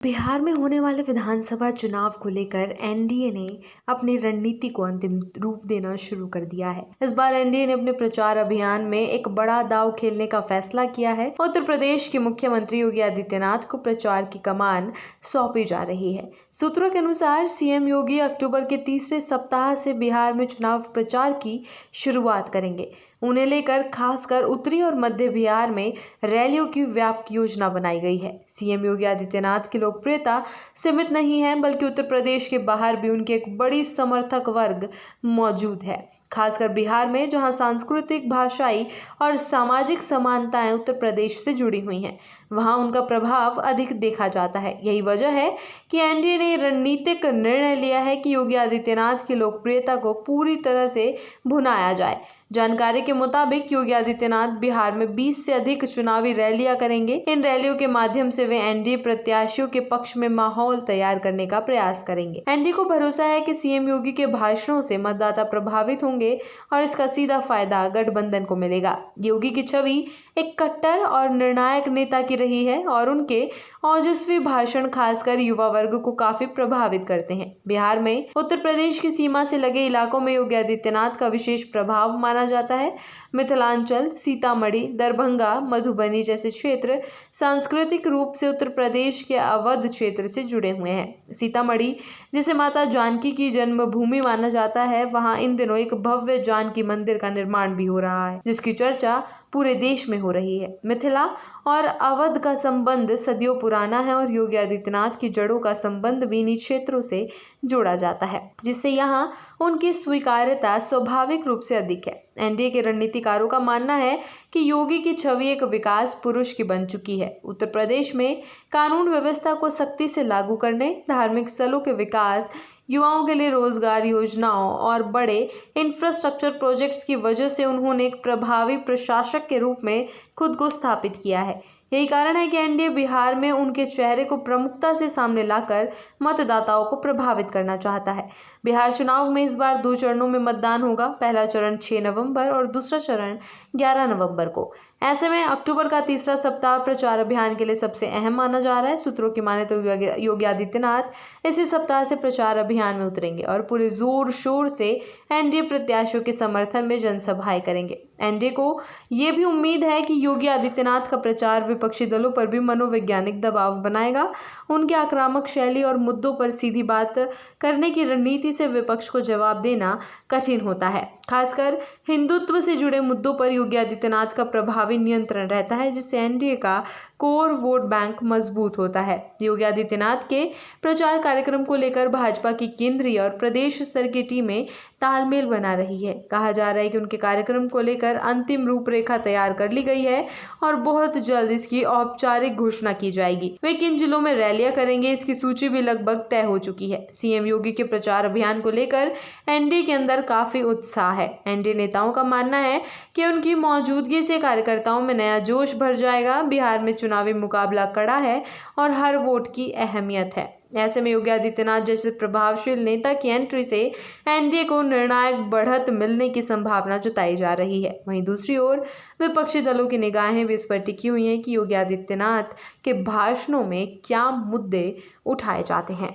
बिहार में होने वाले विधानसभा चुनाव को लेकर एनडीए ने अपनी रणनीति को अंतिम रूप देना शुरू कर दिया है। इस बार एनडीए ने अपने प्रचार अभियान में एक बड़ा दांव खेलने का फैसला किया है। उत्तर प्रदेश के मुख्यमंत्री योगी आदित्यनाथ को प्रचार की कमान सौंपी जा रही है। सूत्रों के अनुसार सीएम योगी अक्टूबर के तीसरे सप्ताह से बिहार में चुनाव प्रचार की शुरुआत करेंगे। उन्हें लेकर खासकर उत्तरी और मध्य बिहार में रैलियों की व्यापक योजना बनाई गई है। सीएम योगी आदित्यनाथ की लोकप्रियता सीमित नहीं है, बल्कि उत्तर प्रदेश के बाहर भी उनके एक बड़ी समर्थक वर्ग मौजूद है। खासकर बिहार में, जहां सांस्कृतिक, भाषाई और सामाजिक समानताएं उत्तर प्रदेश से जुड़ी हुई हैं, वहां उनका प्रभाव अधिक देखा जाता है। यही वजह है कि एनडीए ने रणनीतिक निर्णय लिया है कि योगी आदित्यनाथ की लोकप्रियता को पूरी तरह से भुनाया जाए। जानकारी के मुताबिक योगी आदित्यनाथ बिहार में 20 से अधिक चुनावी रैलियां करेंगे। इन रैलियों के माध्यम से वे एनडीए प्रत्याशियों के पक्ष में माहौल तैयार करने का प्रयास करेंगे। एनडीए को भरोसा है कि सीएम योगी के भाषणों से मतदाता प्रभावित होंगे और इसका सीधा फायदा गठबंधन को मिलेगा। योगी की छवि एक कट्टर और निर्णायक नेता की रही है और उनके ओजस्वी भाषण खासकर युवा वर्ग को काफी प्रभावित करते हैं। बिहार में उत्तर प्रदेश की सीमा से लगे इलाकों में योगी आदित्यनाथ का विशेष प्रभाव माना जाता है। मिथिलांचल, सीतामढ़ी, दरभंगा, मधुबनी जैसे क्षेत्र सांस्कृतिक रूप से उत्तर प्रदेश के अवध क्षेत्र से जुड़े हुए हैं। सीतामढ़ी, जिसे माता जानकी की जन्मभूमि माना जाता है, वहां इन दिनों एक भव्य जानकी मंदिर का निर्माण भी हो रहा है, जिसकी चर्चा पूरे देश में हो रही है। मिथिला और अवध का संबंध सदियों पुराना है और योगी आदित्यनाथ की जड़ों का संबंध भी इन्हीं क्षेत्रों से जोड़ा जाता है, जिससे यहाँ उनकी स्वीकार्यता स्वाभाविक रूप से अधिक है। एनडीए के रणनीतिकारों का मानना है कि योगी की छवि एक विकास पुरुष की बन चुकी है। उत्तर प्रदेश में कानून व्यवस्था को सख्ती से लागू करने, धार्मिक स्थलों के विकास, युवाओं के लिए रोजगार योजनाओं और बड़े इंफ्रास्ट्रक्चर प्रोजेक्ट्स की वजह से उन्होंने एक प्रभावी प्रशासक के रूप में खुद को स्थापित किया है। यही कारण है कि एनडीए बिहार में उनके चेहरे को प्रमुखता से सामने लाकर मतदाताओं को प्रभावित करना चाहता है। बिहार चुनाव में इस बार 2 चरणों में मतदान होगा। पहला चरण 6 नवंबर और दूसरा चरण 11 नवंबर को। ऐसे में अक्टूबर का तीसरा सप्ताह प्रचार अभियान के लिए सबसे अहम माना जा रहा है। सूत्रों की माने तो योगी आदित्यनाथ इसी सप्ताह से प्रचार अभियान में उतरेंगे और पूरे जोर शोर से एनडीए प्रत्याशियों के समर्थन में जनसभाएं करेंगे। एनडीए को ये भी उम्मीद है कि योगी आदित्यनाथ का प्रचार विपक्षी दलों पर भी मनोवैज्ञानिक दबाव बनाएगा। उनकी आक्रामक शैली और मुद्दों पर सीधी बात करने की रणनीति से विपक्ष को जवाब देना कठिन होता है। खासकर हिंदुत्व से जुड़े मुद्दों पर योगी आदित्यनाथ का प्रभावी नियंत्रण रहता है, जिससे एनडीए का कोर वोट बैंक मजबूत होता है। योगी आदित्यनाथ के प्रचार कार्यक्रम को लेकर भाजपा की केंद्रीय और प्रदेश स्तर की टीमें तालमेल बना रही है। कहा जा रहा है कि उनके कार्यक्रम को लेकर अंतिम रूपरेखा तैयार कर ली गई है और बहुत जल्द इसकी औपचारिक घोषणा की जाएगी। वे किन जिलों में रैलियां करेंगे, इसकी सूची भी लगभग तय हो चुकी है। सीएम योगी के प्रचार अभियान को लेकर एनडीए के अंदर काफी उत्साह है। एनडीए नेताओं का मानना है कि उनकी मौजूदगी से कार्यकर्ताओं में नया जोश भर जाएगा। बिहार में चुनावी मुकाबला कड़ा है और हर वोट की अहमियत है। ऐसे में योगी आदित्यनाथ जैसे प्रभावशील नेता की एंट्री से एनडीए को निर्णायक बढ़त मिलने की संभावना जताई जा रही है। वहीं दूसरी ओर विपक्षी दलों की निगाहें भी इस पर टिकी हुई हैं कि योगी आदित्यनाथ के भाषणों में क्या मुद्दे उठाए जाते हैं।